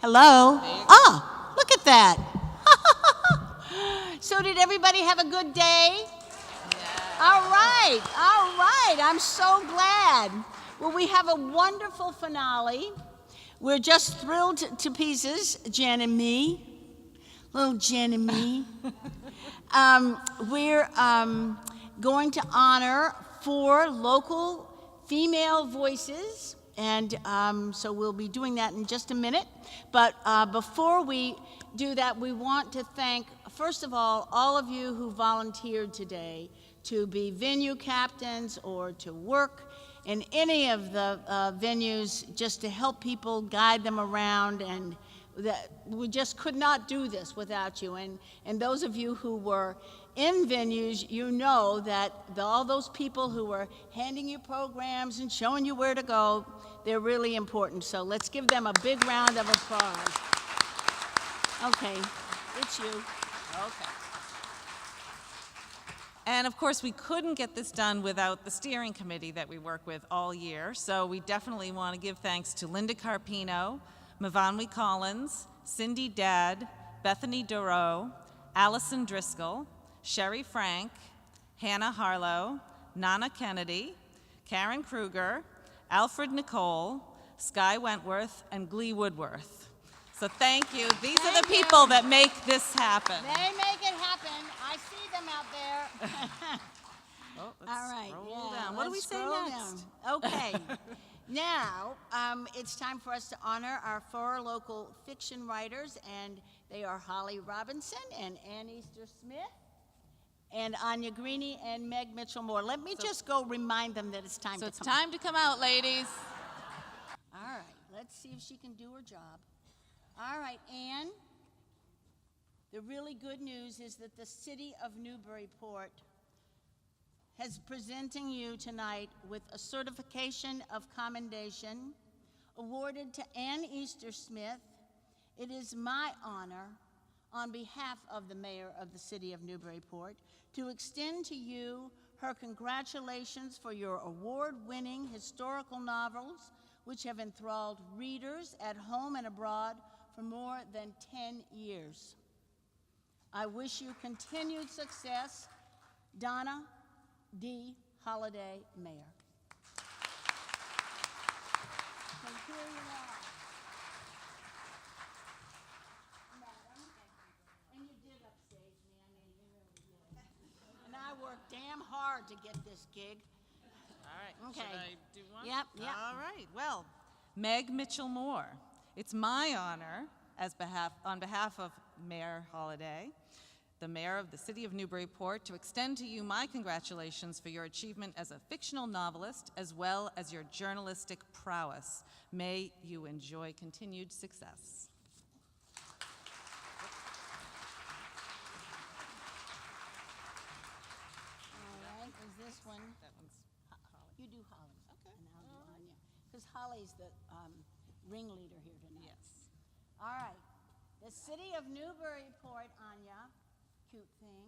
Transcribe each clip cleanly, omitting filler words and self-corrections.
Hello? Ah, look at that. So did everybody have a good day? All right, all right. I'm so glad. Well, we have a wonderful finale. We're just thrilled to pieces, Jen and me. Little Jen and me. We're going to honor 4 local female voices, and so we'll be doing that in just a minute. But before we do that, we want to thank, first of all of you who volunteered today to be venue captains or to work in any of the venues just to help people, guide them around, and that we just could not do this without you. And those of you who were in venues, you know that all those people who were handing you programs and showing you where to go, they're really important. So let's give them a big round of applause. Okay, it's you. Okay. And of course, we couldn't get this done without the steering committee that we work with all year. So we definitely want to give thanks to Linda Carpino, Mavanwi Collins, Cindy Dadd, Bethany Dorough, Allison Driscoll, Sherry Frank, Hannah Harlow, Nana Kennedy, Karen Kruger, Alfred Nicole, Sky Wentworth, and Glee Woodworth. So thank you. These are the people that make this happen. They make it happen. I see them out there. Oh, let's All right. scroll Yeah, down. What do we let's say scroll next? down. Okay. Now, it's time for us to honor our 4 local fiction writers, and they are Holly Robinson and Ann Easter Smith, and Anya Greeny and Meg Mitchell Moore. Let me just go remind them that it's time to So it's come. time to come out, ladies. All right. Let's see if she can do her job. All right, Ann. The really good news is that the city of Newburyport is presenting you tonight with a certification of commendation awarded to Ann Easter Smith. It is my honor, on behalf of the mayor of the city of Newburyport, to extend to you her congratulations for your award-winning historical novels, which have enthralled readers at home and abroad for more than 10 years. I wish you continued success. Donna D. Holliday, Mayor. So here you are. Madam, and you did upstage me, I mean, you really did. And I worked damn hard to get this gig. All right. Okay. Should I do one? Yep, yep. All right. Well, Meg Mitchell Moore. It's my honor, on behalf of Mayor Holliday, the mayor of the city of Newburyport, to extend to you my congratulations for your achievement as a fictional novelist, as well as your journalistic prowess. May you enjoy continued success. All right, is this one? That one's You do Holly. Okay. And I'll do Anya. Because Holly's the ringleader here tonight. yes. All right. The city of Newburyport, Anya, cute thing.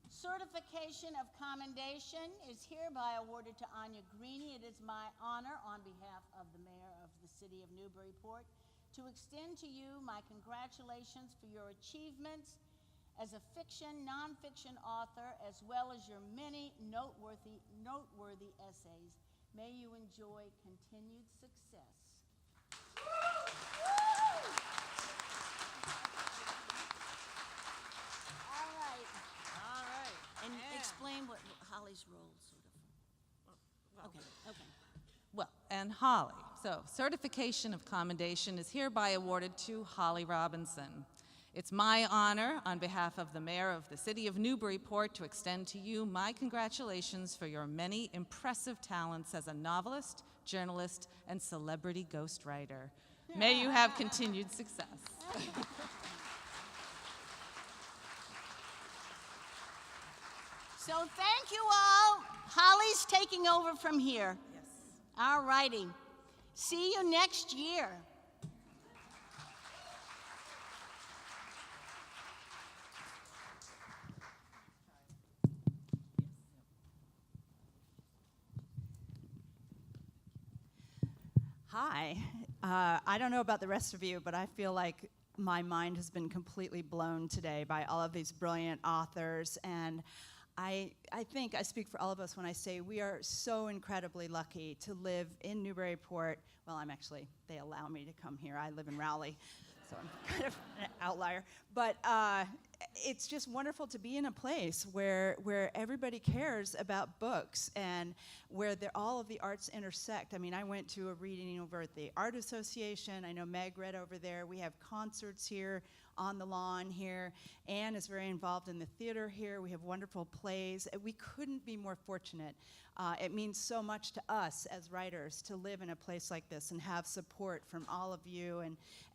Certification of commendation is hereby awarded to Anya Greeny. It is my honor, on behalf of the mayor of the city of Newburyport, to extend to you my congratulations for your achievements as a fiction, nonfiction author, as well as your many noteworthy essays. May you enjoy continued success. All right. All right. And explain what Holly's role sort of. Okay. Well, and Holly. So, certification of commendation is hereby awarded to Holly Robinson. It's my honor, on behalf of the mayor of the city of Newburyport, to extend to you my congratulations for your many impressive talents as a novelist, journalist, and celebrity ghostwriter. May you have continued success. So thank you all. Holly's taking over from here. Yes. All righty. See you next year. Hi, I don't know about the rest of you, but I feel like my mind has been completely blown today by all of these brilliant authors. And I think I speak for all of us when I say we are so incredibly lucky to live in Newburyport. Well, they allow me to come here. I live in Rowley, so I'm kind of an outlier. But it's just wonderful to be in a place where everybody cares about books and where all of the arts intersect. I mean, I went to a reading over at the Art Association. I know Meg read over there. We have concerts here on the lawn here. Anne is very involved in the theater here. We have wonderful plays. We couldn't be more fortunate. It means so much to us as writers to live in a place like this and have support from all of you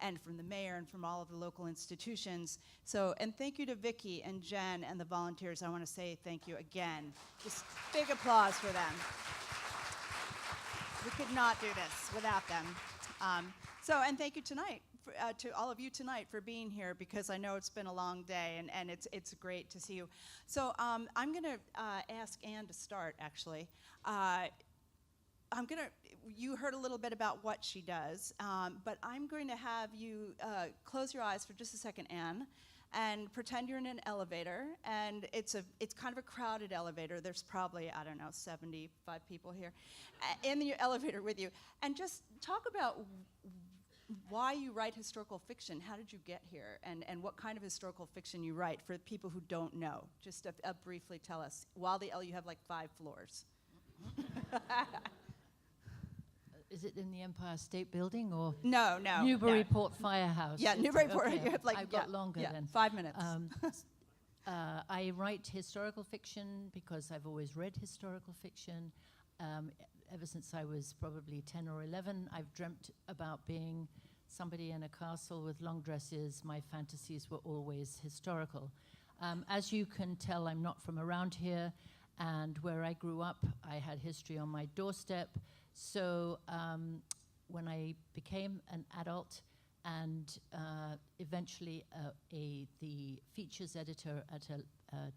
and from the mayor and from all of the local institutions. So, and thank you to Vicki and Jen and the volunteers. I want to say thank you again. Just big applause for them. We could not do this without them. And thank you tonight, to all of you tonight for being here, because I know it's been a long day and it's great to see you. So I'm going to ask Anne to start, actually. You heard a little bit about what she does, but I'm going to have you close your eyes for just a second, Anne, and pretend you're in an elevator, and it's kind of a crowded elevator. There's probably, 75 people here in the elevator with you, and just talk about why you write historical fiction. How did you get here, and what kind of historical fiction you write for people who don't know? Just briefly tell us. You have like 5 floors. Is it in the Empire State Building or No. Newburyport Firehouse? Yeah, Newburyport. Okay. You have I've got longer then. 5 minutes. I write historical fiction because I've always read historical fiction. Ever since I was probably 10 or 11, I've dreamt about being somebody in a castle with long dresses. My fantasies were always historical. As you can tell, I'm not from around here, and where I grew up, I had history on my doorstep. So when I became an adult and eventually the features editor at a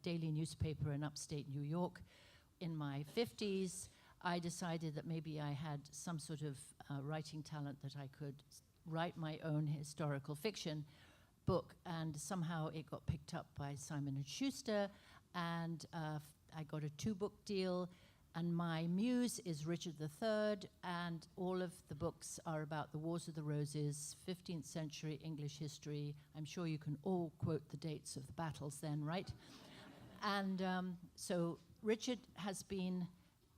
daily newspaper in upstate New York in my 50s, I decided that maybe I had some sort of writing talent, that I could write my own historical fiction book, and somehow it got picked up by Simon & Schuster, and I got a 2-book deal, and my muse is Richard III, and all of the books are about the Wars of the Roses, 15th century English history. I'm sure you can all quote the dates of the battles then, right? And so Richard has been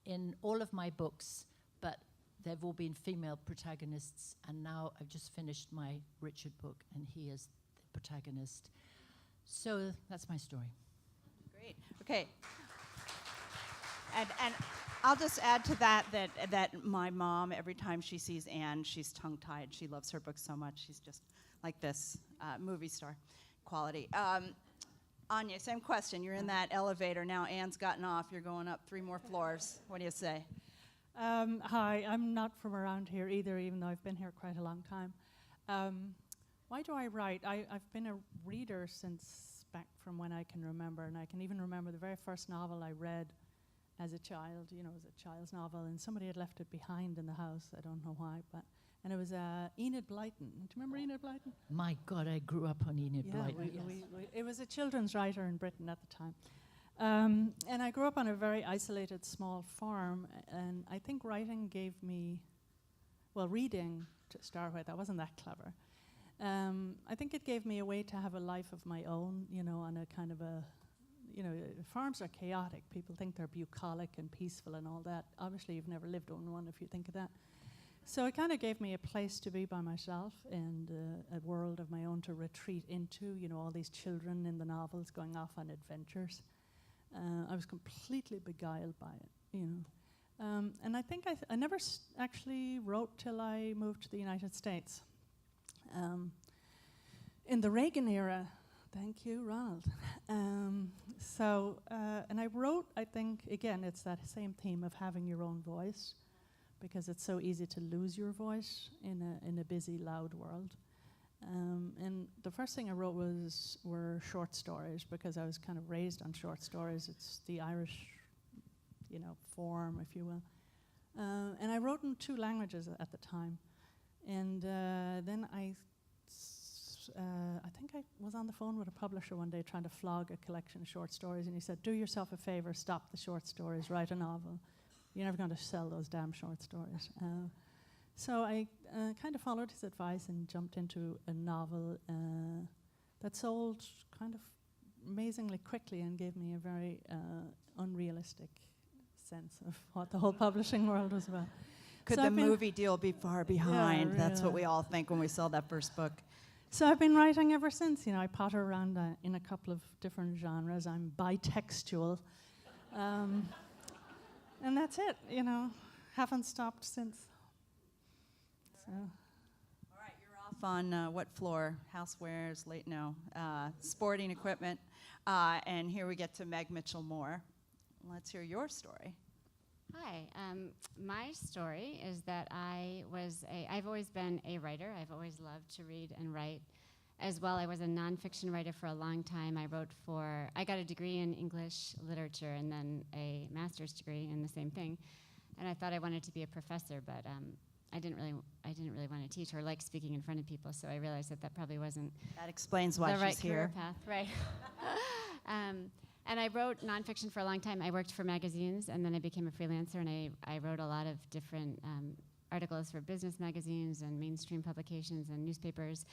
in all of my books, but they've all been female protagonists, and now I've just finished my Richard book, and he is the protagonist. So that's my story. Great. Okay. And I'll just add to that my mom, every time she sees Anne, she's tongue-tied. She loves her book so much. She's just like this, movie star quality. Anya, same question. You're in that elevator now. Anne's gotten off. You're going up 3 more floors. What do you say? Hi, I'm not from around here either, even though I've been here quite a long time. Why do I write? I've been a reader since back from when I can remember, and I can even remember the very first novel I read as a child, as a child's novel, and somebody had left it behind in the house. I don't know why, and it was Enid Blyton. Do you remember Enid Blyton? My God, I grew up on Enid Blyton. It was a children's writer in Britain at the time. And I grew up on a very isolated small farm, and I think writing gave me, reading to start with, I wasn't that clever. I think it gave me a way to have a life of my own, on a kind of farms are chaotic. People think they're bucolic and peaceful and all that. Obviously, you've never lived on one if you think of that. So it kind of gave me a place to be by myself and a world of my own to retreat into, all these children in the novels going off on adventures. I was completely beguiled by it, and I think I never actually wrote till I moved to the United States. In the Reagan era, thank you, Ronald. And I wrote, I think, again, it's that same theme of having your own voice, because it's so easy to lose your voice in a busy, loud world. And the first thing I wrote were short stories, because I was kind of raised on short stories. It's the Irish, form, if you will. And I wrote in 2 languages at the time. And then I think I was on the phone with a publisher one day trying to flog a collection of short stories, and he said, do yourself a favor, stop the short stories, write a novel. You're never going to sell those damn short stories. So I kind of followed his advice and jumped into a novel that sold kind of amazingly quickly and gave me a very unrealistic sense of what the whole publishing world was about. Could So the I've been- movie deal be far behind? That's what really. we all think when we saw that first book. So I've been writing ever since. I potter around in a couple of different genres. I'm bitextual. And that's it, Haven't stopped since. So, All right, you're off on what floor? Housewares, sporting equipment. And here we get to Meg Mitchell-Moore. Let's hear your story. Hi. My story is that I've always been a writer. I've always loved to read and write. As well, I was a nonfiction writer for a long time. I got a degree in English literature and then a master's degree in the same thing. And I thought I wanted to be a professor, but I didn't really want to teach or like speaking in front of people. So I realized that probably wasn't That explains why the right she's career here. path, right? And I wrote nonfiction for a long time. I worked for magazines, and then I became a freelancer, and I wrote a lot of different articles for business magazines and mainstream publications and newspapers.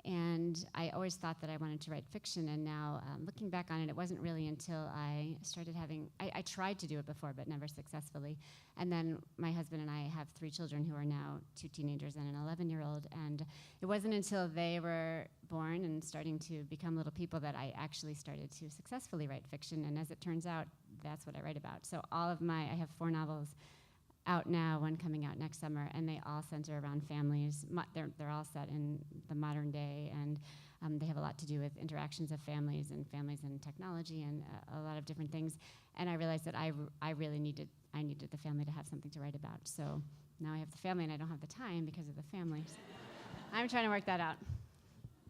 And I always thought that I wanted to write fiction, and now looking back on it, it wasn't really until I started I tried to do it before, but never successfully. And then my husband and I have 3 children who are now 2 teenagers and an 11-year-old, and it wasn't until they were born and starting to become little people that I actually started to successfully write fiction, and as it turns out, that's what I write about. So I have 4 novels out now, one coming out next summer, and they all center around families. They're all set in the modern day, and they have a lot to do with interactions of families and technology and a lot of different things. And I realized that I really needed the family to have something to write about. So now I have the family, and I don't have the time because of the families. I'm trying to work that out.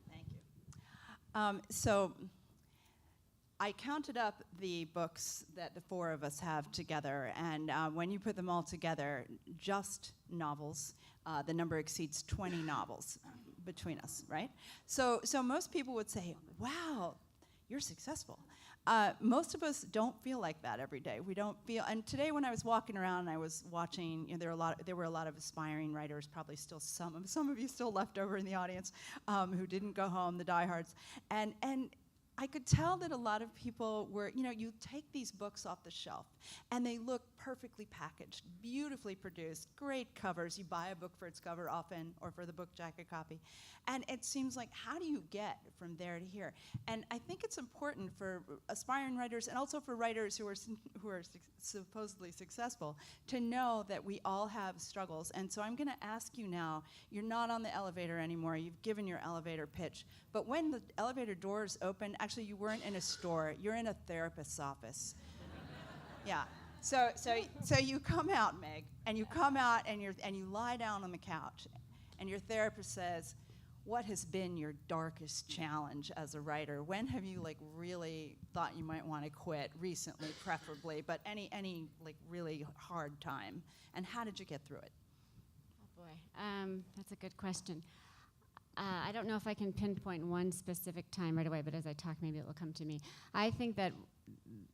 Thank you. So I counted up the books that the 4 of us have together, and when you put them all together, just novels, the number exceeds 20 novels between us, right? So most people would say, wow, you're successful. Most of us don't feel like that every day. We don't feel, and today when I was walking around and I was watching, there were a lot of aspiring writers, probably still some of you still left over in the audience who didn't go home, the diehards, and I could tell that a lot of people were, you take these books off the shelf and they look perfectly packaged, beautifully produced, great covers. You buy a book for its cover often, or for the book jacket copy. And it seems like, how do you get from there to here? And I think it's important for aspiring writers and also for writers who are supposedly successful to know that we all have struggles. And so I'm going to ask you now, you're not on the elevator anymore, you've given your elevator pitch, but when the elevator doors open, actually you weren't in a store, you're in a therapist's office. Yeah. So you come out, Meg, and you come out and you lie down on the couch, and your therapist says, what has been your darkest challenge as a writer? When have you really thought you might want to quit? Recently, preferably, but any really hard time. And how did you get through it? Oh boy, that's a good question. I don't know if I can pinpoint one specific time right away, but as I talk, maybe it will come to me. I think that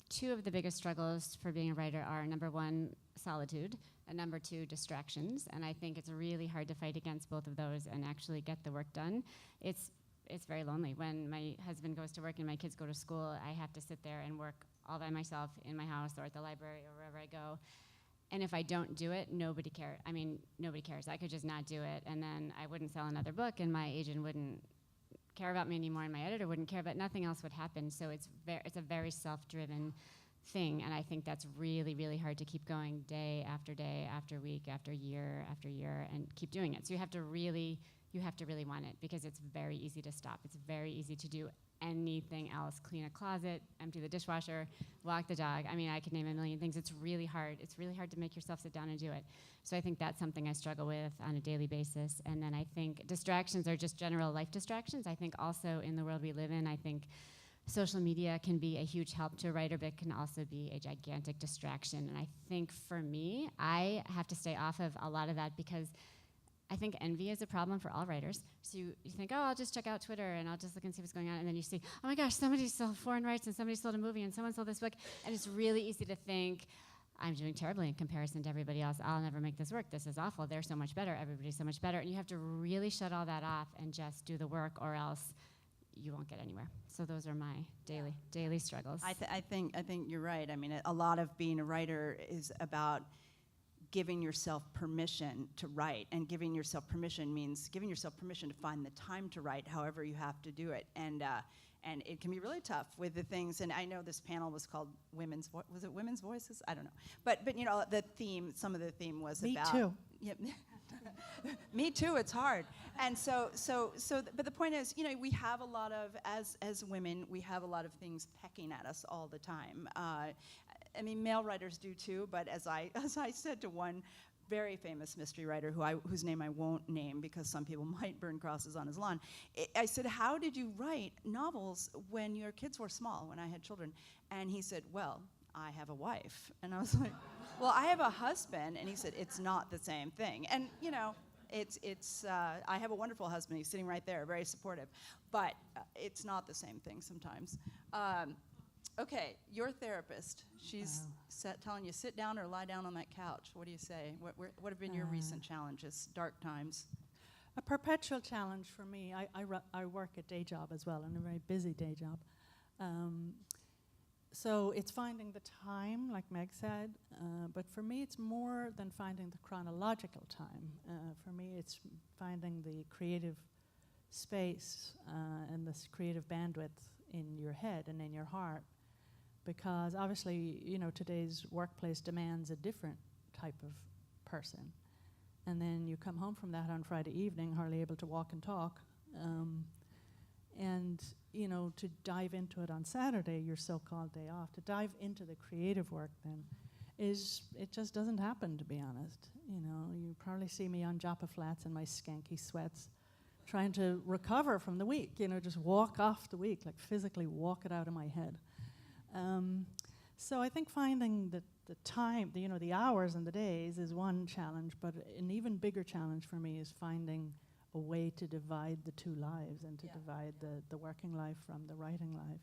2 of the biggest struggles for being a writer are, number 1, solitude, and number 2, distractions. And I think it's really hard to fight against both of those and actually get the work done. It's very lonely. When my husband goes to work and my kids go to school, I have to sit there and work all by myself in my house or at the library or wherever I go. And if I don't do it, nobody cares. Nobody cares. I could just not do it, and then I wouldn't sell another book, and my agent wouldn't care about me anymore, and my editor wouldn't care, but nothing else would happen. So it's a very self-driven thing, and I think that's really, really hard to keep going day, after week, after year, and keep doing it. So you have to really want it, because it's very easy to stop. It's very easy to do anything else, clean a closet, empty the dishwasher, walk the dog. I could name a million things. It's really hard. It's really hard to make yourself sit down and do it. So I think that's something I struggle with on a daily basis. And then I think distractions are just general life distractions. I think also in the world we live in, I think social media can be a huge help to a writer, but can also be a gigantic distraction. And I think for me, I have to stay off of a lot of that, because I think envy is a problem for all writers. So you think, oh, I'll just check out Twitter and I'll just look and see what's going on. And then you see, oh my gosh, somebody sold foreign rights and somebody sold a movie and someone sold this book. And it's really easy to think, I'm doing terribly in comparison to everybody else. I'll never make this work. This is awful. They're so much better. Everybody's so much better. And you have to really shut all that off and just do the work, or else you won't get anywhere. So those are my daily struggles. I think you're right. I mean, a lot of being a writer is about giving yourself permission to write, and giving yourself permission means giving yourself permission to find the time to write, however you have to do it. And it can be really tough with the things. And I know this panel was called was it Women's Voices? I don't know. But you know, the theme, some of the theme was Me about. too. Yep. Me too. It's hard. And but the point is, you know, we have a lot of, as women, we have a lot of things pecking at us all the time. I mean, male writers do too. But as I said to one very famous mystery writer whose name I won't name because some people might burn crosses on his lawn, I said, how did you write novels when your kids were small, when I had children? And he said, well, I have a wife. And I was like, well, I have a husband. And he said, it's not the same thing. And, you know, I have a wonderful husband. He's sitting right there, very supportive. But it's not the same thing sometimes. Okay, your therapist, she's telling you sit down or lie down on that couch. What do you say? What have been your recent challenges, dark times? A perpetual challenge for me. I work a day job as well, and a very busy day job. So it's finding the time, like Meg said, but for me it's more than finding the chronological time. For me it's finding the creative space and this creative bandwidth in your head and in your heart, because obviously, you know, today's workplace demands a different type of person. And then you come home from that on Friday evening, hardly able to walk and talk. And, you know, to dive into it on Saturday, your so-called day off, to dive into the creative work then it just doesn't happen, to be honest. You know, you probably see me on Joppa Flats in my skanky sweats, trying to recover from the week, you know, just walk off the week, like physically walk it out of my head. So I think finding the time, the hours and the days is one challenge, but an even bigger challenge for me is finding a way to divide the two lives and to divide the working life from the writing life.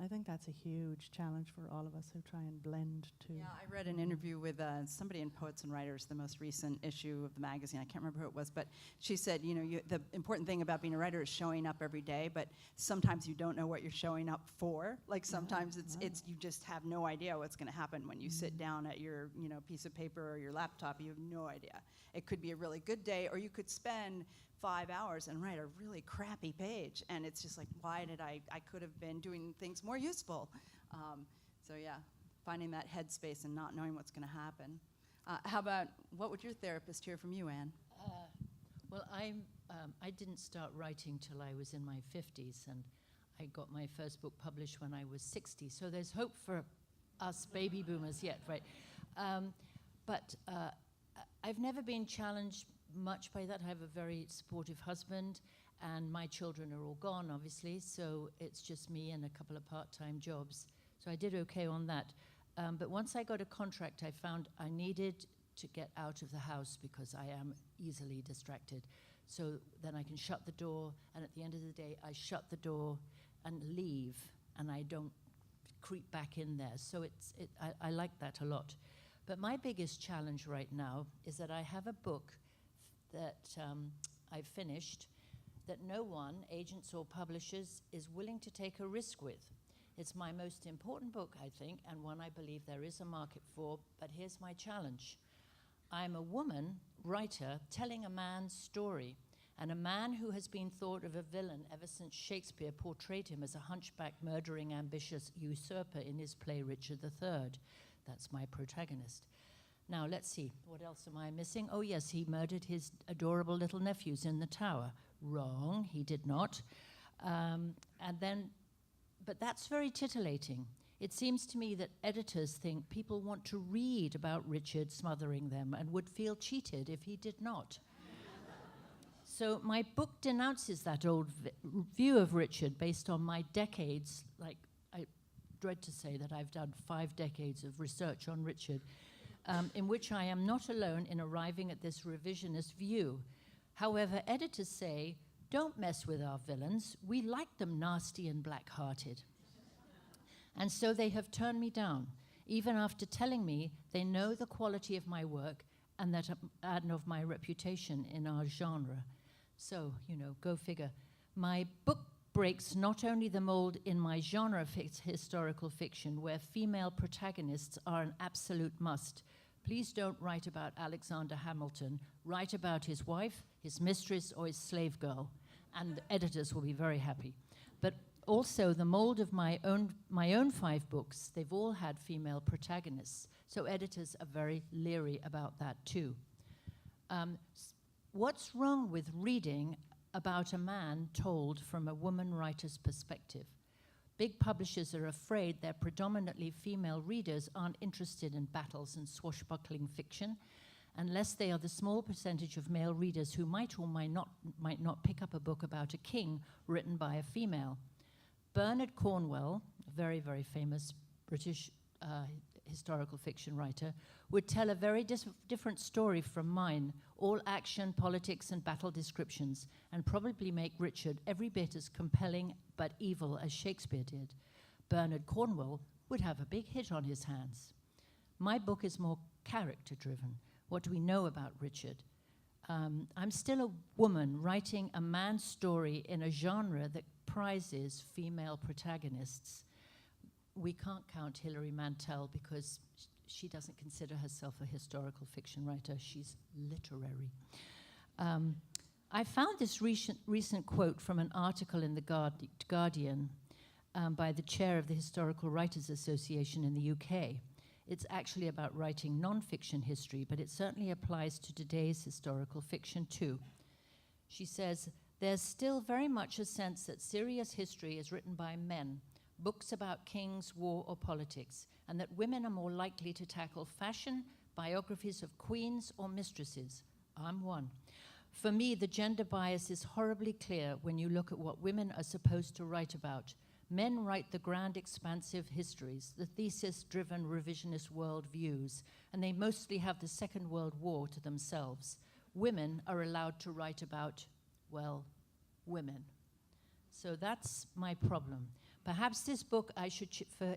I think that's a huge challenge for all of us who try and blend two. Yeah, I read an interview with somebody in Poets and Writers, the most recent issue of the magazine. I can't remember who it was, but she said, you know, the important thing about being a writer is showing up every day, but sometimes you don't know what you're showing up for. Like sometimes it's you just have no idea what's going to happen when you sit down at your, you know, piece of paper or your laptop. You have no idea. It could be a really good day, or you could spend 5 hours and write a really crappy page, and it's just like, why did I could have been doing things more useful. So yeah, finding that headspace and not knowing what's going to happen. How about, what would your therapist hear from you, Anne? Well, I didn't start writing till I was in my 50s, and I got my first book published when I was 60, so there's hope for us baby boomers yet, right? But I've never been challenged much by that. I have a very supportive husband, and my children are all gone, obviously, so it's just me and a couple of part-time jobs. So I did okay on that. But once I got a contract, I found I needed to get out of the house because I am easily distracted. So then I can shut the door, and at the end of the day, I shut the door and leave, and I don't creep back in there. So I like that a lot. But my biggest challenge right now is that I have a book that I've finished that no one, agents or publishers, is willing to take a risk with. It's my most important book, I think, and one I believe there is a market for, but here's my challenge. I'm a woman writer telling a man's story, and a man who has been thought of a villain ever since Shakespeare portrayed him as a hunchback, murdering, ambitious usurper in his play Richard III. That's my protagonist. Now, let's see, what else am I missing? Oh, yes, he murdered his adorable little nephews in the tower. Wrong, he did not. But that's very titillating. It seems to me that editors think people want to read about Richard smothering them and would feel cheated if he did not. So my book denounces that old view of Richard based on my decades, like I dread to say that I've done 5 decades of research on Richard. in which I am not alone in arriving at this revisionist view. However, editors say, don't mess with our villains. We like them nasty and black-hearted. And so they have turned me down, even after telling me they know the quality of my work and of my reputation in our genre. So, go figure. My book breaks not only the mold in my genre of historical fiction, where female protagonists are an absolute must. Please don't write about Alexander Hamilton. Write about his wife, his mistress, or his slave girl, and the editors will be very happy. But also the mold of my own 5 books, they've all had female protagonists, so editors are very leery about that too. What's wrong with reading about a man told from a woman writer's perspective? Big publishers are afraid their predominantly female readers aren't interested in battles and swashbuckling fiction, unless they are the small percentage of male readers who might or might not pick up a book about a king written by a female. Bernard Cornwell, a very, very famous British historical fiction writer, would tell a very different story from mine, all action, politics, and battle descriptions, and probably make Richard every bit as compelling but evil as Shakespeare did. Bernard Cornwell would have a big hit on his hands. My book is more character-driven. What do we know about Richard? I'm still a woman writing a man's story in a genre that prizes female protagonists. We can't count Hilary Mantel because she doesn't consider herself a historical fiction writer. She's literary. I found this recent quote from an article in the Guardian by the chair of the Historical Writers Association in the UK. It's actually about writing non-fiction history, but it certainly applies to today's historical fiction too. She says, there's still very much a sense that serious history is written by men, books about kings, war, or politics, and that women are more likely to tackle fashion, biographies of queens, or mistresses. I'm one. For me, the gender bias is horribly clear when you look at what women are supposed to write about. Men write the grand, expansive histories, the thesis-driven revisionist worldviews, and they mostly have the Second World War to themselves. Women are allowed to write about, well, women. So that's my problem. Perhaps for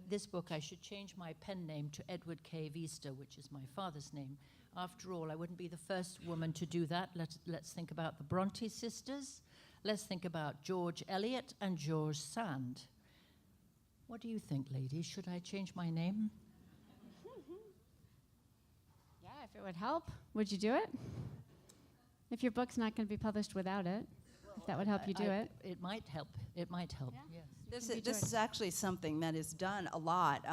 this book I should change my pen name to Edward K. Vista, which is my father's name. After all, I wouldn't be the first woman to do that. Let's think about the Bronte sisters. Let's think about George Eliot and George Sand. What do you think, ladies? Should I change my name? Yeah, if it would help, would you do it? If your book's not going to be published without it, if that would help you do it. It might help. It might help, Yeah. yes. This is actually something that is done a lot.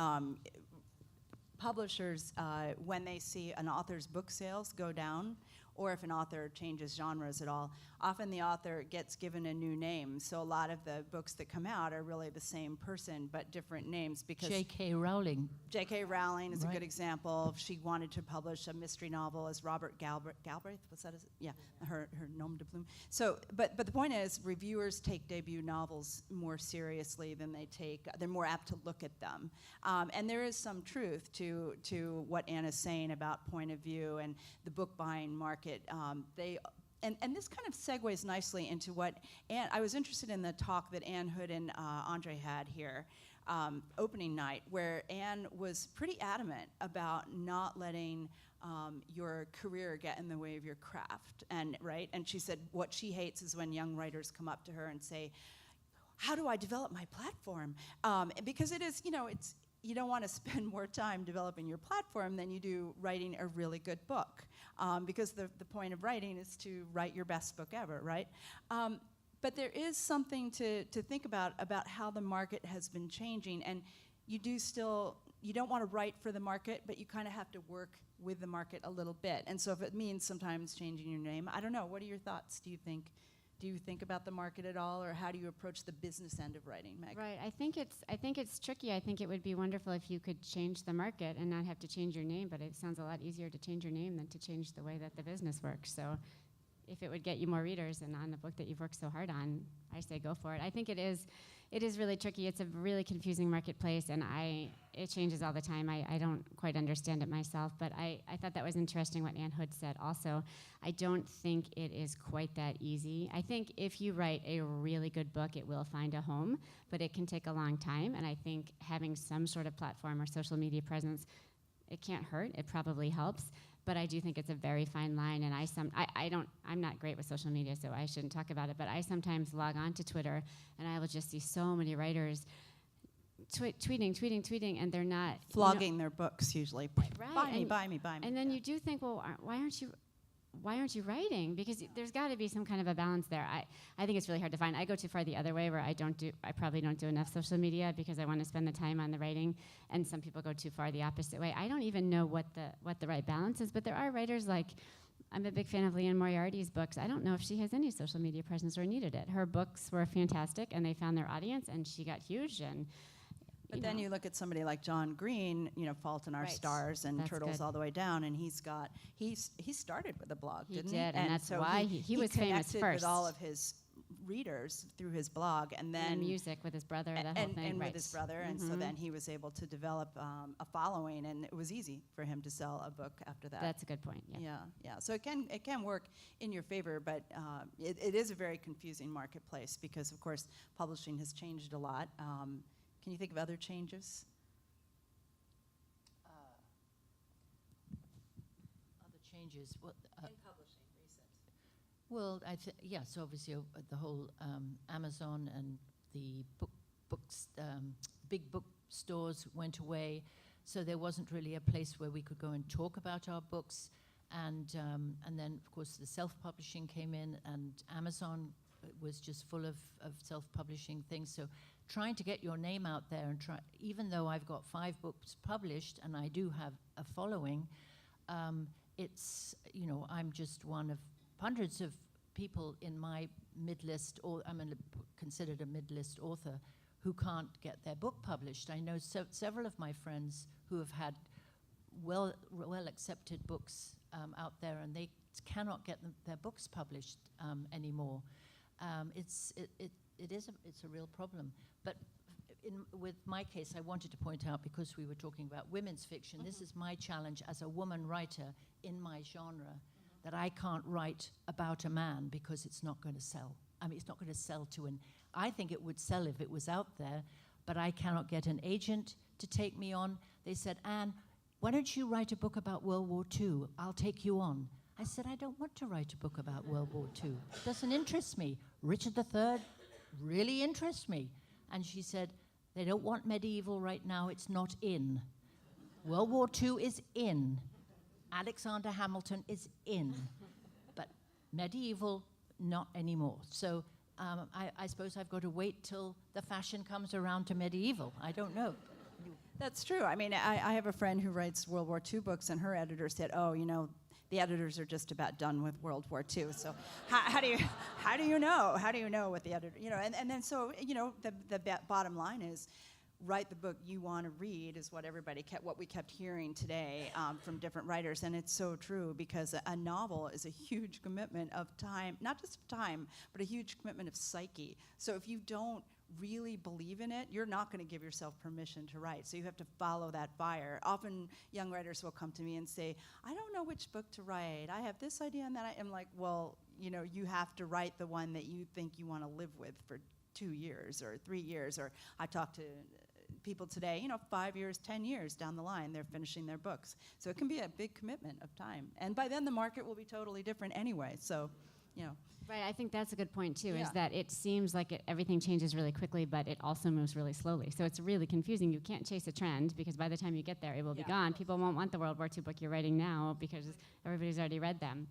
Publishers, when they see an author's book sales go down, or if an author changes genres at all, often the author gets given a new name. So a lot of the books that come out are really the same person, but different names. Because J.K. Rowling. J.K. Rowling is a Right. good example. She wanted to publish a mystery novel as Robert Galbraith. What's that? Yeah, her nom de plume. So, but the point is, reviewers take debut novels more seriously than they're more apt to look at them. And there is some truth to what Anna's saying about point of view and the book buying market. And this kind of segues nicely into what I was interested in the talk that Ann Hood and Andre had here, opening night, where Anne was pretty adamant about not letting your career get in the way of your craft, and she said what she hates is when young writers come up to her and say, how do I develop my platform? Because it is, you don't want to spend more time developing your platform than you do writing a really good book. Because the point of writing is to write your best book ever, right? But there is something to think about how the market has been changing, and you don't want to write for the market, but you kind of have to work with the market a little bit. And so if it means sometimes changing your name, I don't know, what are your thoughts? Do you think about the market at all, or how do you approach the business end of writing, Meg? Right. I think it's tricky. I think it would be wonderful if you could change the market and not have to change your name. But it sounds a lot easier to change your name than to change the way that the business works. So, if it would get you more readers and on the book that you've worked so hard on, I say go for it. I think it is really tricky. It's a really confusing marketplace, and it changes all the time. I don't quite understand it myself, but I thought that was interesting what Ann Hood said also. I don't think it is quite that easy. I think if you write a really good book, it will find a home, but it can take a long time, and I think having some sort of platform or social media presence, it can't hurt. It probably helps. But I do think it's a very fine line, and I'm not great with social media, so I shouldn't talk about it, but I sometimes log on to Twitter, and I will just see so many writers tweeting, and they're not... Flogging their books, usually. Right. Buy me. And then you do think, well, why aren't you writing? Because there's got to be some kind of a balance there. I think it's really hard to find. I go too far the other way, where I probably don't do enough social media because I want to spend the time on the writing, and some people go too far the opposite way. I don't even know what the right balance is, but there are writers like, I'm a big fan of Leanne Moriarty's books. I don't know if she has any social media presence or needed it. Her books were fantastic, and they found their audience, and she got huge, and But then you look at somebody like John Green, Fault in Our Right. Stars and That's Turtles good. All the Way Down, and he started with a blog, He didn't did, and that's so why he was famous connected first. with all of his readers through his blog, and and then the music with his brother, that whole thing. and right. with his brother, and so then he was able to develop a following, and it was easy for him to sell a book after that. That's a good point, yeah. Yeah. So it can work in your favor, but it is a very confusing marketplace because, of course, publishing has changed a lot. Can you think of other changes? Other changes. Well, yes, obviously the whole Amazon and the books, big bookstores went away, so there wasn't really a place where we could go and talk about our books, and then of course the self-publishing came in, and Amazon was just full of self-publishing things. So trying to get your name out there and even though I've got 5 books published and I do have a following, it's I'm just one of hundreds of people in my mid-list, or I'm considered a mid-list author, who can't get their book published. I know several of my friends who have had well accepted books out there, and they cannot get their books published anymore. It's a real problem. But with my case, I wanted to point out, because we were talking about women's fiction, this is my challenge as a woman writer in my genre, that I can't write about a man because it's not going to sell. I mean, it's not going to sell I think it would sell if it was out there, but I cannot get an agent to take me on. They said, Anne, why don't you write a book about World War II? I'll take you on. I said, I don't want to write a book about World War II. It doesn't interest me. Richard III really interests me. And she said, they don't want medieval right now. It's not in. World War II is in. Alexander Hamilton is in. But medieval, not anymore. So I suppose I've got to wait till the fashion comes around to medieval. I don't know. That's true. I mean, I have a friend who writes World War II books, and her editor said, the editors are just about done with World War II. So how do you know? How do you know what the editor, and then so, the bottom line is, write the book you want to read is what we kept hearing today from different writers, and it's so true, because a novel is a huge commitment of time, not just time, but a huge commitment of psyche. So if you don't really believe in it, you're not going to give yourself permission to write. So you have to follow that fire. Often young writers will come to me and say, I don't know which book to write. I have this idea and that. I'm like, well, you have to write the one that you think you want to live with for 2 years or 3 years. Or I talk to people today, 5 years, 10 years down the line, they're finishing their books. So it can be a big commitment of time. And by then the market will be totally different anyway. So, Right, I think that's a good point too, Yeah. is that it seems like everything changes really quickly, but it also moves really slowly. So it's really confusing. You can't chase a trend, because by the time you get there, it will be gone. People won't want the World War II book you're writing now because everybody's already read them.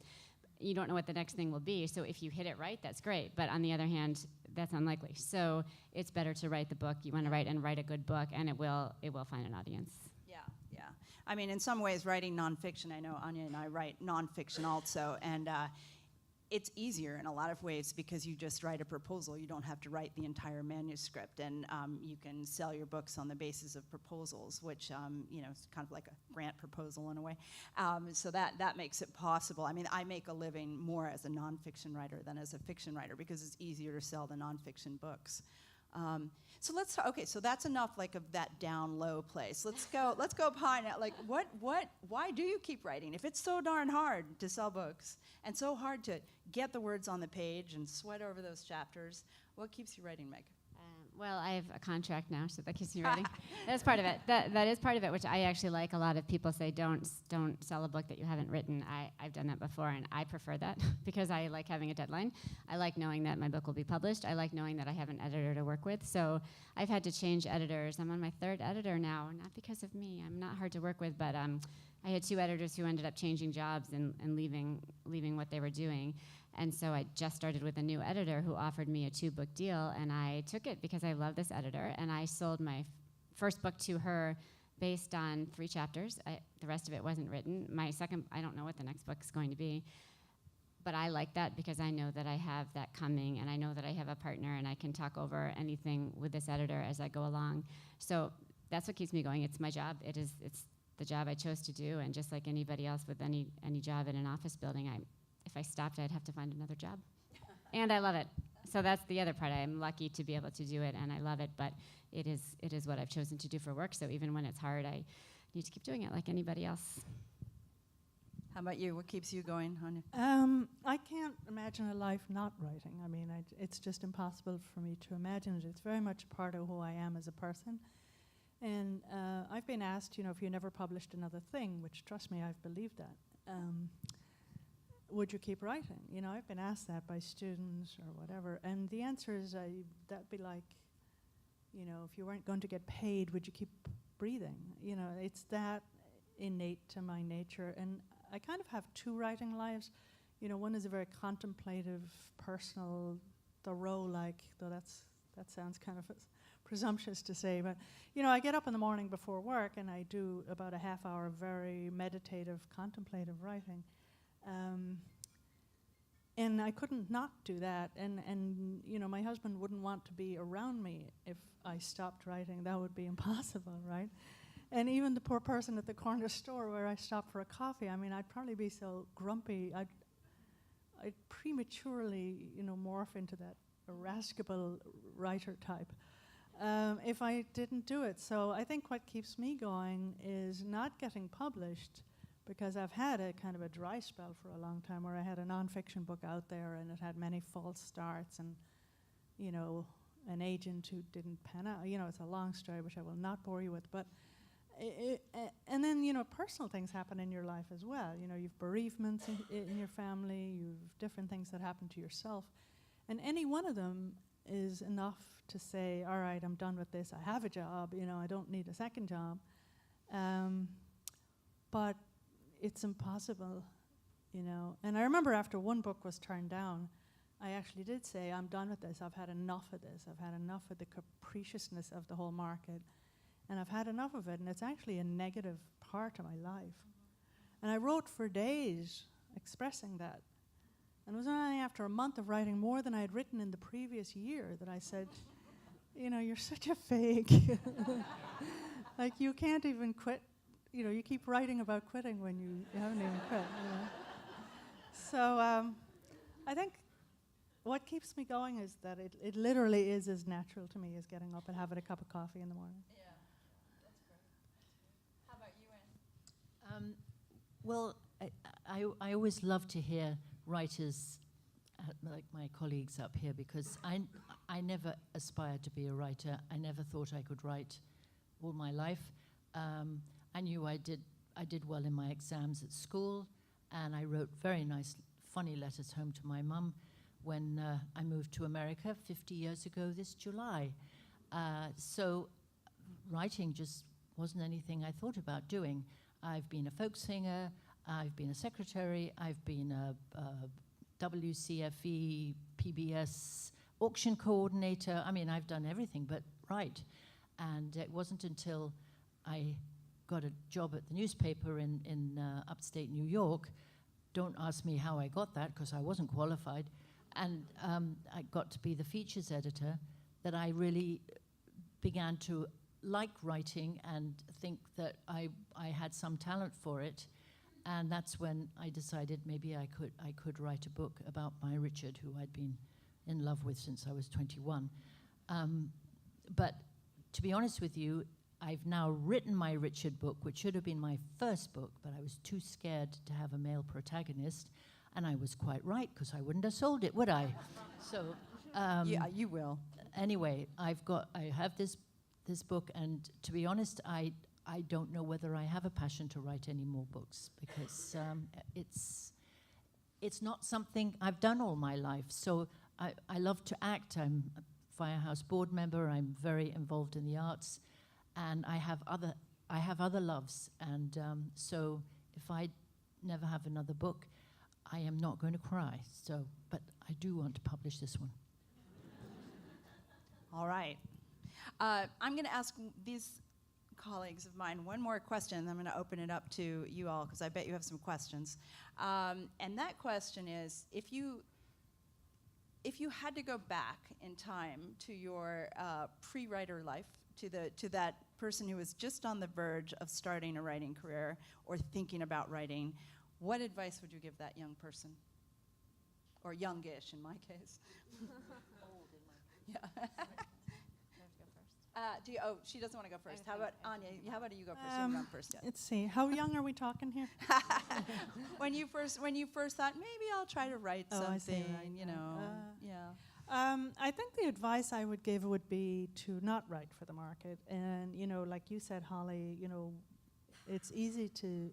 You don't know what the next thing will be, so if you hit it right, that's great. But on the other hand, that's unlikely. So it's better to write the book you want to write, and write a good book, and it will find an audience. Yeah. I mean, in some ways, writing nonfiction, I know Anya and I write nonfiction also, and it's easier in a lot of ways because you just write a proposal. You don't have to write the entire manuscript, and you can sell your books on the basis of proposals, which is kind of like a grant proposal in a way. So that makes it possible. I mean, I make a living more as a nonfiction writer than as a fiction writer because it's easier to sell the nonfiction books. So so that's enough like of that down low place. Let's go high now. Like why do you keep writing? If it's so darn hard to sell books and so hard to get the words on the page and sweat over those chapters, what keeps you writing, Meg? Well, I have a contract now, so that keeps me writing. That's part of it. That is part of it, which I actually like. A lot of people say don't sell a book that you haven't written. I've done that before, and I prefer that because I like having a deadline. I like knowing that my book will be published. I like knowing that I have an editor to work with. So I've had to change editors. I'm on my third editor now, not because of me. I'm not hard to work with, but I had 2 editors who ended up changing jobs and leaving what they were doing. And so I just started with a new editor who offered me a 2-book deal, and I took it because I love this editor, and I sold my first book to her based on 3 chapters. The rest of it wasn't written. My second, I don't know what the next book is going to be, but I like that because I know that I have that coming, and I know that I have a partner, and I can talk over anything with this editor as I go along. So that's what keeps me going. It's my job. It's the job I chose to do, and just like anybody else with any job in an office building, if I stopped, I'd have to find another job. And I love it. So that's the other part. I'm lucky to be able to do it, and I love it, but it is what I've chosen to do for work, so even when it's hard, I need to keep doing it like anybody else. How about you? What keeps you going, Anya? I can't imagine a life not writing. I mean, it's just impossible for me to imagine it. It's very much part of who I am as a person. And I've been asked, if you never published another thing, which, trust me, I've believed that. Would you keep writing? I've been asked that by students or whatever, and the answer is that'd be like, if you weren't going to get paid, would you keep breathing? It's that innate to my nature, and I kind of have 2 writing lives. One is a very contemplative, personal, Thoreau-like, though that sounds kind of presumptuous to say, but I get up in the morning before work and I do about a half hour of very meditative, contemplative writing. And I couldn't not do that, and my husband wouldn't want to be around me if I stopped writing. That would be impossible, right? And even the poor person at the corner store where I stopped for a coffee, I mean, I'd probably be so grumpy, I'd prematurely, morph into that irascible writer type if I didn't do it. So I think what keeps me going is not getting published, because I've had a kind of a dry spell for a long time where I had a nonfiction book out there and it had many false starts and, an agent who didn't pan out. It's a long story which I will not bore you with. But and then, personal things happen in your life as well. You've bereavements in your family, you've different things that happen to yourself. And any one of them is enough to say, all right, I'm done with this. I have a job, I don't need a second job. But it's impossible, And I remember after one book was turned down, I actually did say, I'm done with this. I've had enough of this. I've had enough of the capriciousness of the whole market. And I've had enough of it, and it's actually a negative part of my life. And I wrote for days expressing that. And it was only after a month of writing more than I had written in the previous year that I said, you're such a fake. Like, you can't even quit. You keep writing about quitting when you haven't even quit. So I think what keeps me going is that it literally is as natural to me as getting up and having a cup of coffee in the morning. Yeah, that's great. How about you, Anne? Well, I always love to hear writers like my colleagues up here, because I never aspired to be a writer. I never thought I could write all my life. I knew I did well in my exams at school, and I wrote very nice, funny letters home to my mum when I moved to America 50 years ago this July. So writing just wasn't anything I thought about doing. I've been a folk singer, I've been a secretary, I've been a WCFE, PBS auction coordinator. I mean, I've done everything but write. And it wasn't until I got a job at the newspaper in upstate New York don't ask me how I got that, because I wasn't qualified. And I got to be the features editor, that I really began to like writing and think that I had some talent for it. And that's when I decided maybe I could write a book about my Richard, who I'd been in love with since I was 21. But to be honest with you, I've now written my Richard book, which should have been my first book, but I was too scared to have a male protagonist. And I was quite right, because I wouldn't have sold it, would I? So Yeah, you will. anyway, I have this book, and to be honest, I don't know whether I have a passion to write any more books, because it's not something I've done all my life. So I love to act. I'm a Firehouse board member. I'm very involved in the arts, and I have other loves. And so if I never have another book, I am not going to cry. So, but I do want to publish this one. All right. I'm going to ask these colleagues of mine one more question, and I'm going to open it up to you all, because I bet you have some questions. And that question is, if you had to go back in time to your pre-writer life, to that person who was just on the verge of starting a writing career or thinking about writing, what advice would you give that young person? Or youngish, in my case. Old in my case. Yeah. She doesn't want to go first. How about Anya? How about you go first? You haven't gone first yet. Let's see. How young are we talking here? When you first thought, maybe I'll try to write Oh, I see, something, right, you right. know, I think the advice I would give would be to not write for the market. And, like you said, Holly, it's easy to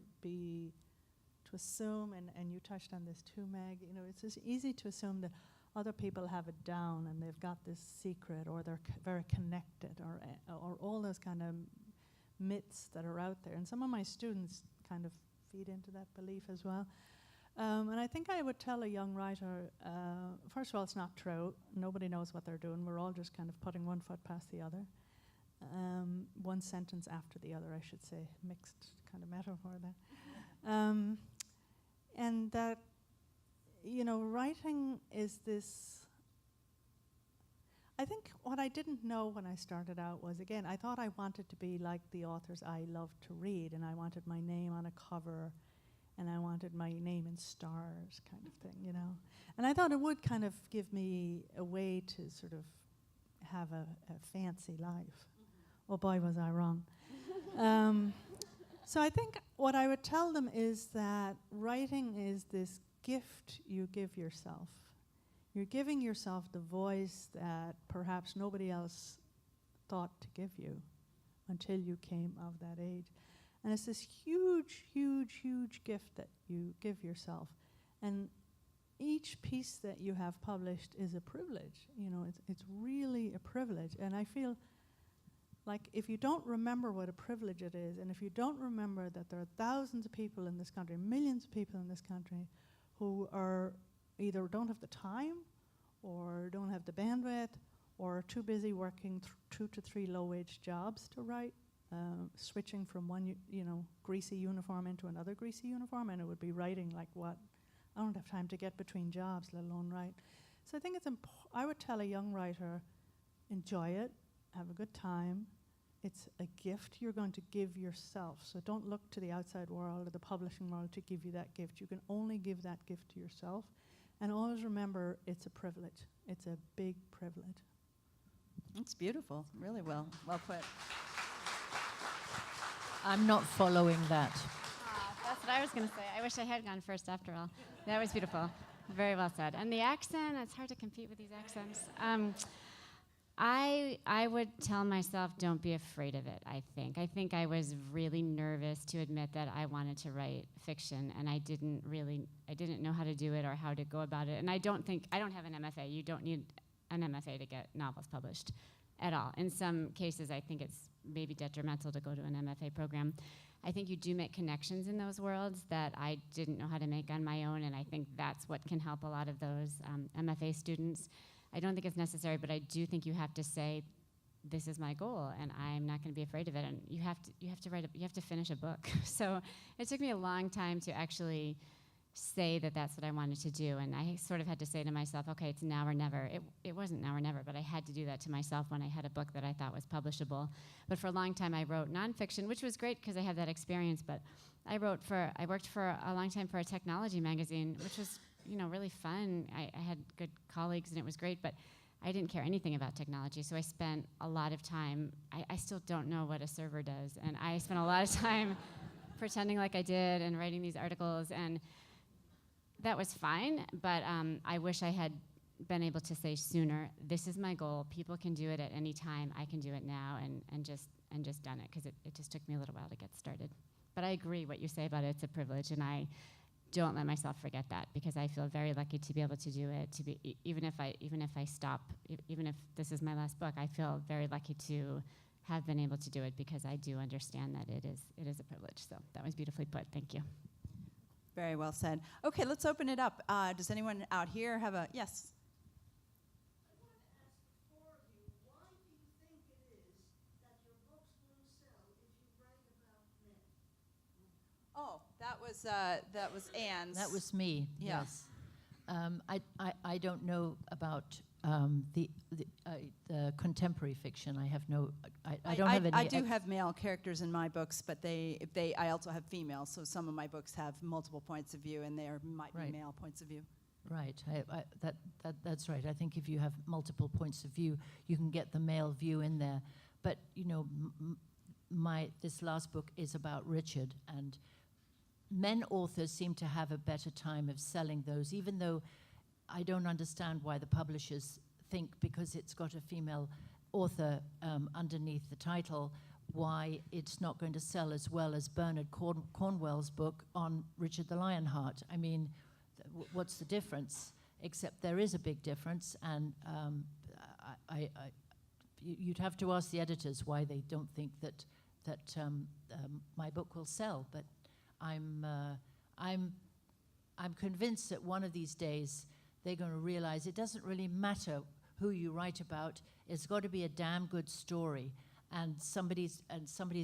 assume, and you touched on this too, Meg, it's just easy to assume that other people have it down and they've got this secret, or they're very connected, or all those kind of myths that are out there. And some of my students kind of feed into that belief as well. And I think I would tell a young writer, first of all, it's not true. Nobody knows what they're doing. We're all just kind of putting one foot past the other. One sentence after the other, I should say, mixed kind of metaphor there. And that, writing is this, I think what I didn't know when I started out was, again, I thought I wanted to be like the authors I loved to read, and I wanted my name on a cover, and I wanted my name in stars kind of thing, And I thought it would kind of give me a way to sort of have a fancy life. Oh boy, was I wrong. So I think what I would tell them is that writing is this gift you give yourself. You're giving yourself the voice that perhaps nobody else thought to give you until you came of that age. And it's this huge, huge, huge gift that you give yourself. And each piece that you have published is a privilege. It's really a privilege. And I feel like if you don't remember what a privilege it is, and if you don't remember that there are thousands of people in this country, millions of people in this country, who are either don't have the time, or don't have the bandwidth, or are too busy working 2 to 3 low-wage jobs to write, switching from one greasy uniform into another greasy uniform, and it would be writing like what? I don't have time to get between jobs, let alone write. So I think it's I would tell a young writer, enjoy it, have a good time. It's a gift you're going to give yourself. So don't look to the outside world or the publishing world to give you that gift. You can only give that gift to yourself. And always remember, it's a privilege. It's a big privilege. It's beautiful. Really well put. I'm not following that. That's what I was going to say. I wish I had gone first after all. That was beautiful. Very well said. And the accent, it's hard to compete with these accents. I would tell myself, don't be afraid of it, I think I was really nervous to admit that I wanted to write fiction, and I didn't know how to do it or how to go about it. And I don't have an MFA. You don't need an MFA to get novels published at all. In some cases, I think it's maybe detrimental to go to an MFA program. I think you do make connections in those worlds that I didn't know how to make on my own, and I think that's what can help a lot of those MFA students. I don't think it's necessary, but I do think you have to say, this is my goal, and I'm not going to be afraid of it. And you have to finish a book. So it took me a long time to actually say that that's what I wanted to do. And I sort of had to say to myself, okay, it's now or never. It wasn't now or never, but I had to do that to myself when I had a book that I thought was publishable. But for a long time, I wrote nonfiction, which was great because I had that experience. But I worked for a long time for a technology magazine, which was, really fun. I had good colleagues, and it was great. But I didn't care anything about technology, so I spent a lot of time. I still don't know what a server does, and I spent a lot of time pretending like I did and writing these articles, and that was fine, but I wish I had been able to say sooner, this is my goal, people can do it at any time, I can do it now, and just done it, because it just took me a little while to get started. But I agree what you say about it's a privilege, and I don't let myself forget that, because I feel very lucky to be able to do it, even if I stop, even if this is my last book, I feel very lucky to have been able to do it, because I do understand that it is a privilege. So that was beautifully put, thank you. Very well said. Okay, let's open it up. Does anyone out here have a, yes? Oh, that was Anne's. That was me. Yeah. Yes. I don't know about the contemporary fiction. I have no. I don't have any. I do have male characters in my books, but I also have female. So some of my books have multiple points of view, and there might Right. be male points of view. Right. That's right. I think if you have multiple points of view, you can get the male view in there. But this last book is about Richard, and men authors seem to have a better time of selling those, even though I don't understand why the publishers think, because it's got a female author underneath the title, why it's not going to sell as well as Bernard Cornwell's book on Richard the Lionheart. I mean, what's the difference? Except there is a big difference, and you'd have to ask the editors why they don't think that my book will sell. But I'm convinced that one of these days they're going to realize it doesn't really matter who you write about. It's got to be a damn good story, and somebody's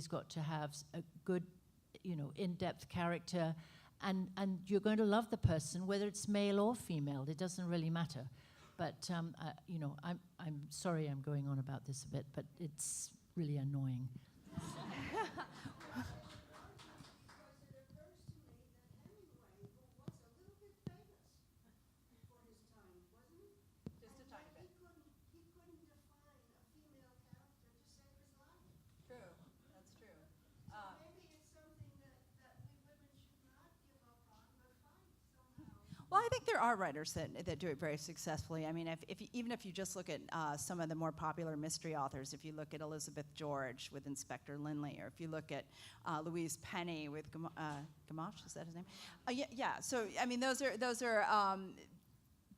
got to have a good, in-depth character, and you're going to love the person whether it's male or female. It doesn't really matter. But I'm sorry I'm going on about this a bit, but it's really annoying. Well, I think there are writers that do it very successfully. I mean, even if you just look at some of the more popular mystery authors, if you look at Elizabeth George with Inspector Lynley, or if you look at Louise Penny with Gamache, is that his name? Yeah. So I mean, those are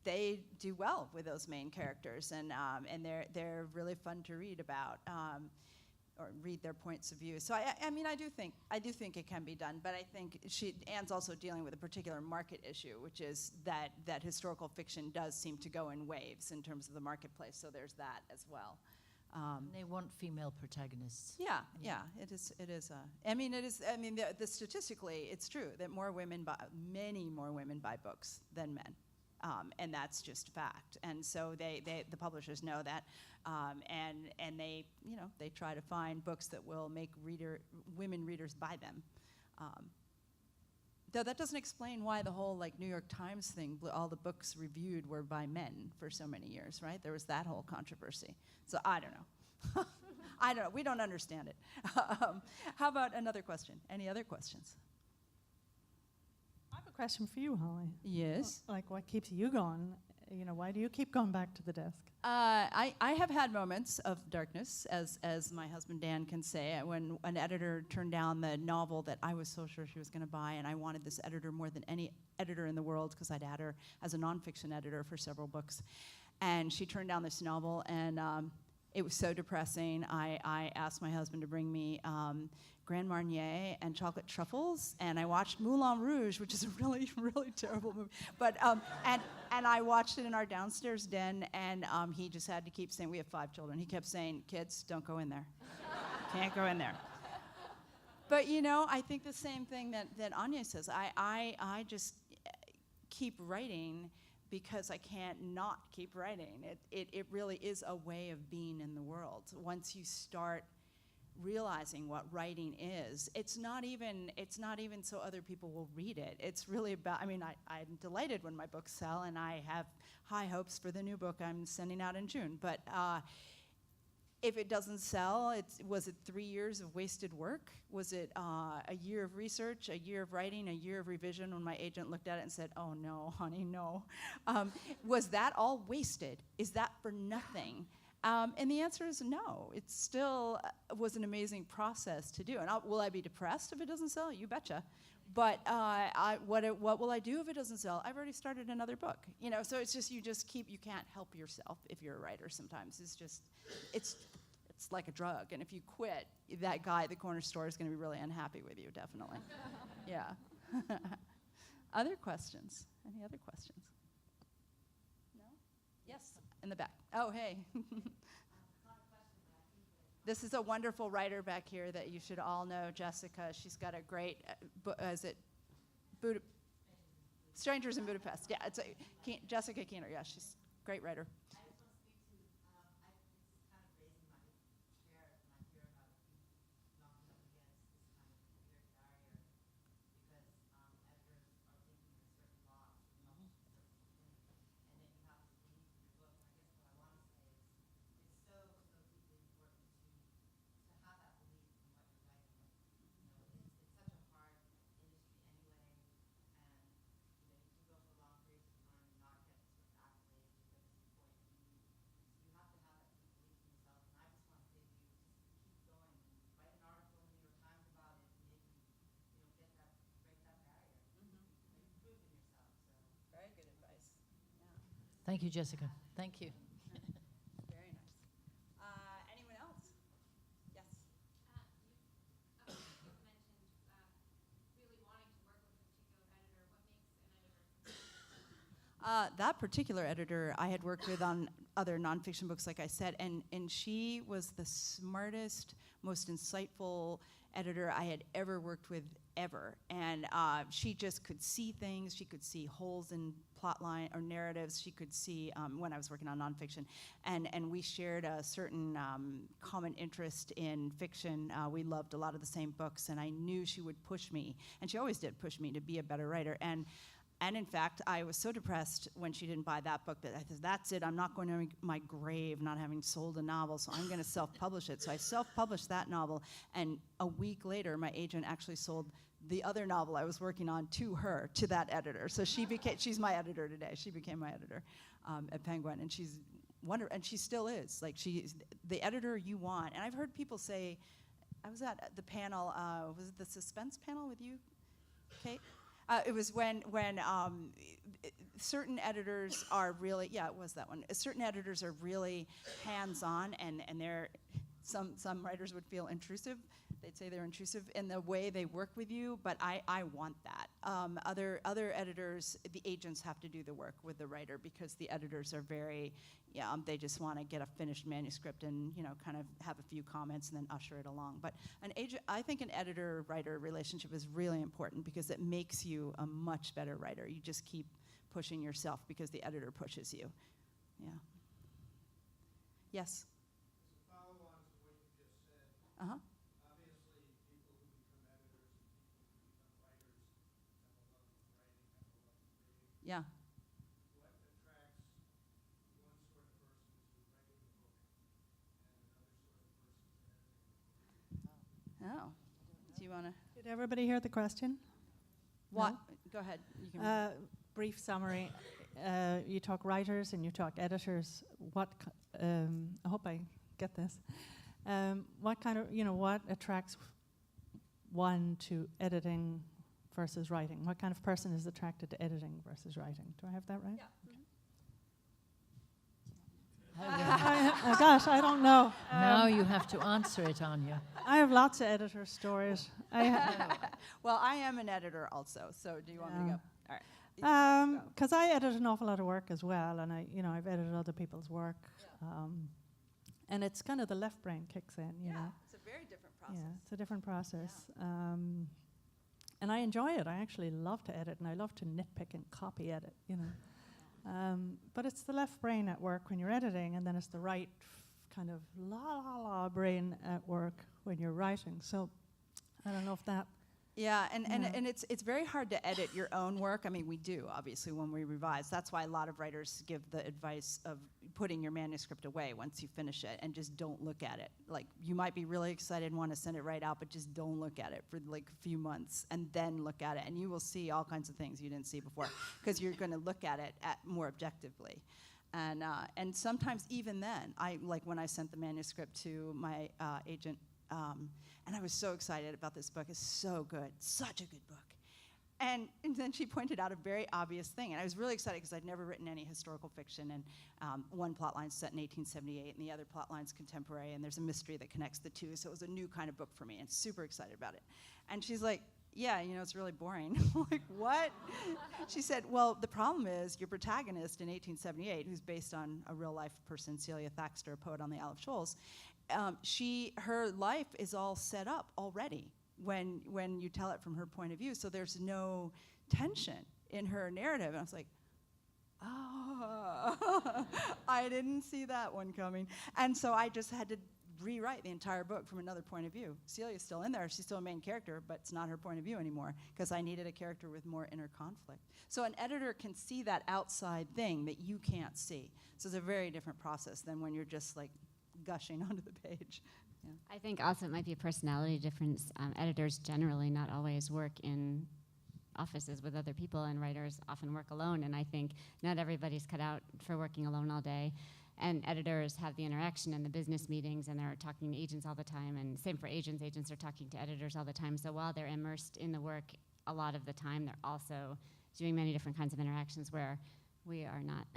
they do well with those main characters, and they're really fun to read about. Or read their points of view. So I mean, I do think it can be done, but I think Anne's also dealing with a particular market issue, which is that historical fiction does seem to go in waves in terms of the marketplace. So there's that as well. They want female protagonists. Yeah, it is. I mean, the statistically, it's true that many more women buy books than men. And that's just fact. And so the publishers know that, and they try to find books that will make women readers buy them. Though that doesn't explain why the whole New York Times thing, all the books reviewed were by men for so many years, right? There was that whole controversy. So I don't know. I don't know. We don't understand it. How about another question? Any other questions? I have a question for you, Holly. Yes. What keeps you going? Why do you keep going back to the desk? I have had moments of darkness, as my husband Dan can say, when an editor turned down the novel that I was so sure she was going to buy, and I wanted this editor more than any editor in the world, because I'd had her as a nonfiction editor for several books. And she turned down this novel, and it was so depressing. I asked my husband to bring me Grand Marnier and Chocolate Truffles, and I watched Moulin Rouge, which is a really, really terrible movie. But and I watched it in our downstairs den, and he just had to keep saying, we have 5 children. He kept saying, kids, don't go in there. Can't go in there. But I think the same thing that Anya says. I just, keep writing because I can't not keep writing. It really is a way of being in the world. Once you start realizing what writing is, it's not even so other people will read it. It's really about, I mean, I'm delighted when my books sell, and I have high hopes for the new book I'm sending out in June. But if it doesn't sell, was it 3 years of wasted work? Was it a year of research, a year of writing, a year of revision when my agent looked at it and said, oh no, honey, no? Was that all wasted? Is that for nothing? And the answer is no. It still was an amazing process to do. And will I be depressed if it doesn't sell? You betcha. But what will I do if it doesn't sell? I've already started another book. You know, so it's just, you can't help yourself if you're a writer sometimes. It's like a drug. And if you quit, that guy at the corner store is going to be really unhappy with you, definitely. Yeah. Other questions? Any other questions? No? Yes, in the back. Oh, hey. This is a wonderful writer back here that you should all know, Jessica. She's got a great, Strangers in Budapest. Yeah, it's Jessica Keener. Yeah, she's a great writer. Thank you, Jessica. Thank you. Very nice. Anyone else? Yes. You mentioned really wanting to work with a particular editor. What makes an editor? That particular editor I had worked with on other nonfiction books, like I said, and she was the smartest, most insightful editor I had ever worked with, ever. And she just could see things. She could see holes in plot line or narratives. She could see, when I was working on nonfiction, and we shared a certain common interest in fiction. We loved a lot of the same books, and I knew she would push me, and she always did push me to be a better writer. And in fact, I was so depressed when she didn't buy that book that I said, that's it, I'm not going to my grave not having sold a novel, so I'm going to self-publish it. So I self-published that novel, and a week later, my agent actually sold the other novel I was working on to her, to that editor. So she's my editor today. She became my editor at Penguin, and she's wonderful, and she still is. Like, she's the editor you want. And I've heard people say, I was at the panel, was it the suspense panel with you, Kate? It was when certain editors are really, yeah, it was that one. Certain editors are really hands-on, and they're, some writers would feel intrusive. They'd say they're intrusive in the way they work with you, but I want that. Other editors, the agents have to do the work with the writer, because the editors are very, they just want to get a finished manuscript and, kind of have a few comments and then usher it along. But I think an editor-writer relationship is really important, because it makes you a much better writer. You just keep pushing yourself because the editor pushes you. Yeah. Yes? As a follow-on to what you just said, Uh-huh. obviously people who become editors and people who become writers have a love of writing, have a love of reading. Yeah. What attracts one sort of person to writing a book and another sort of person to editing? Oh. Do you want to? Did everybody hear the question? What? Go ahead. You can. Brief summary. You talk writers and you talk editors. I hope I get this. What kind of, what attracts one to editing versus writing? What kind of person is attracted to editing versus writing? Do I have that right? Yeah. Gosh, I don't know. Now you have to answer it, Anya. I have lots of editor stories. Well, I am an editor also, so do you want me to go? All right. Because I edit an awful lot of work as well, and I've edited other people's work, and it's kind of the left brain kicks in, you know. It's a very different process. Yeah, it's a different process. and I enjoy it. I actually love to edit, and I love to nitpick and copy edit, you know. But it's the left brain at work when you're editing, and then it's the right kind of la brain at work when you're writing. So I don't know if that. Yeah, and Yeah. it's very hard to edit your own work. I mean, we do, obviously, when we revise. That's why a lot of writers give the advice of putting your manuscript away once you finish it and just don't look at it. Like, you might be really excited and want to send it right out, but just don't look at it for like a few months and then look at it. And you will see all kinds of things you didn't see before because you're going to look at it more objectively. And sometimes even then, like when I sent the manuscript to my agent, and I was so excited about this book. It's so good, such a good book. And then she pointed out a very obvious thing, and I was really excited because I'd never written any historical fiction, and one plot line's set in 1878, and the other plot line's contemporary, and there's a mystery that connects the two, so it was a new kind of book for me, and super excited about it. And she's like, yeah, you know, it's really boring. I'm like, what? She said, well, the problem is your protagonist in 1878, who's based on a real-life person, Celia Thaxter, a poet on the Isle of Shoals, her life is all set up already when you tell it from her point of view. So there's no tension in her narrative. And I was like, oh, I didn't see that one coming. And so I just had to rewrite the entire book from another point of view. Celia's still in there. She's still a main character, but it's not her point of view anymore because I needed a character with more inner conflict. So an editor can see that outside thing that you can't see. So it's a very different process than when you're just like gushing onto the page. Yeah. I think also it might be a personality difference. Editors generally not always work in offices with other people, and writers often work alone, and I think not everybody's cut out for working alone all day. And editors have the interaction and the business meetings, and they're talking to agents all the time, and same for agents. Agents are talking to editors all the time. So while they're immersed in the work a lot of the time, they're also doing many different kinds of interactions where we are not.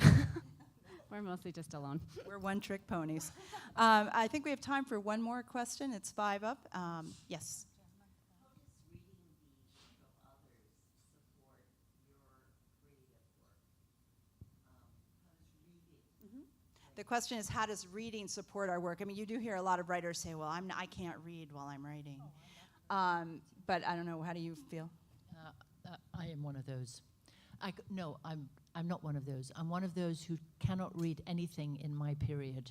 We're mostly just alone. We're one-trick ponies. I think we have time for one more question. It's 5 up. Yes. The question is, how does reading support our work? I mean, you do hear a lot of writers say, well, I can't read while I'm writing. But I don't know, how do you feel? I am one of those. No, I'm not one of those. I'm one of those who cannot read anything in my period.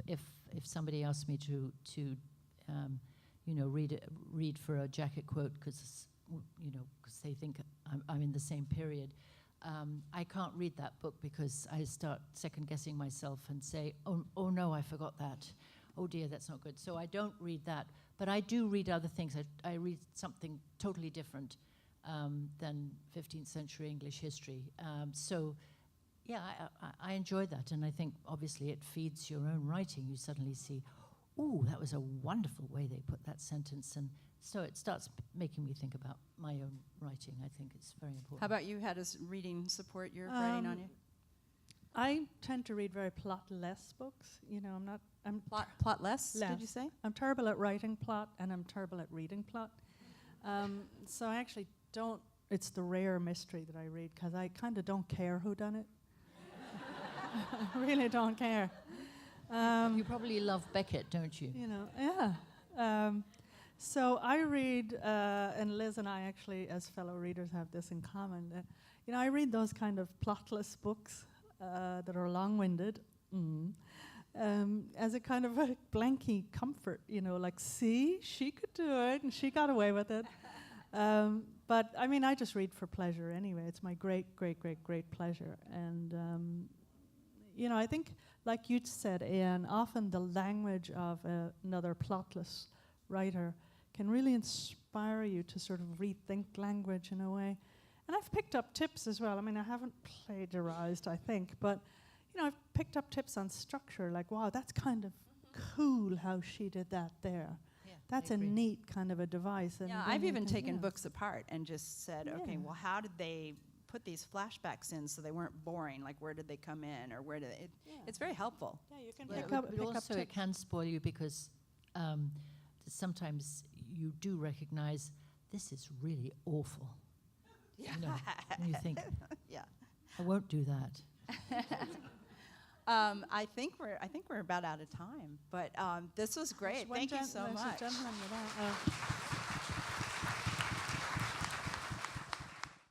If somebody asked me to read for a jacket quote because they think I'm in the same period, I can't read that book because I start second guessing myself and say, oh no, I forgot that. Oh dear, that's not good. So I don't read that, but I do read other things. I read something totally different than 15th century English history. So yeah, I enjoy that, and I think obviously it feeds your own writing. You suddenly see, ooh, that was a wonderful way they put that sentence, and so it starts making me think about my own writing. I think it's very important. How about you? How does reading support your writing on you? I tend to read very plot-less books. You know, I'm Plot less, did you say? I'm terrible at writing plot, and I'm terrible at reading plot. So I actually don't. It's the rare mystery that I read because I kind of don't care who done it. I really don't care. You probably love Beckett, don't you? You know, yeah. So I read, and Liz and I actually, as fellow readers, have this in common. I read those kind of plotless books that are long-winded as a kind of a blanky comfort. Like, see, she could do it, and she got away with it. But I mean, I just read for pleasure anyway. It's my great, great, great, great pleasure. And I think, like you said, Ian, often the language of another plotless writer can really inspire you to sort of rethink language in a way. And I've picked up tips as well. I mean, I haven't plagiarized, I think, but I've picked up tips on structure, like, wow, that's kind of cool how she did that there. Yeah, That's I a agree. neat kind of a device. And Yeah, then I've you even can- taken yeah. books apart and just said, okay, Yeah. well, how did they put these flashbacks in so they weren't boring? Like, where did they come in, or where did they? Yeah. It's very helpful. Yeah, you can But pick up also it tips. can spoil you because sometimes you do recognize this is really awful. Yeah. And you think, Yeah. I won't do that. I think we're about out of time, but this was great. There's one Thank you so there's a much. gentleman with that.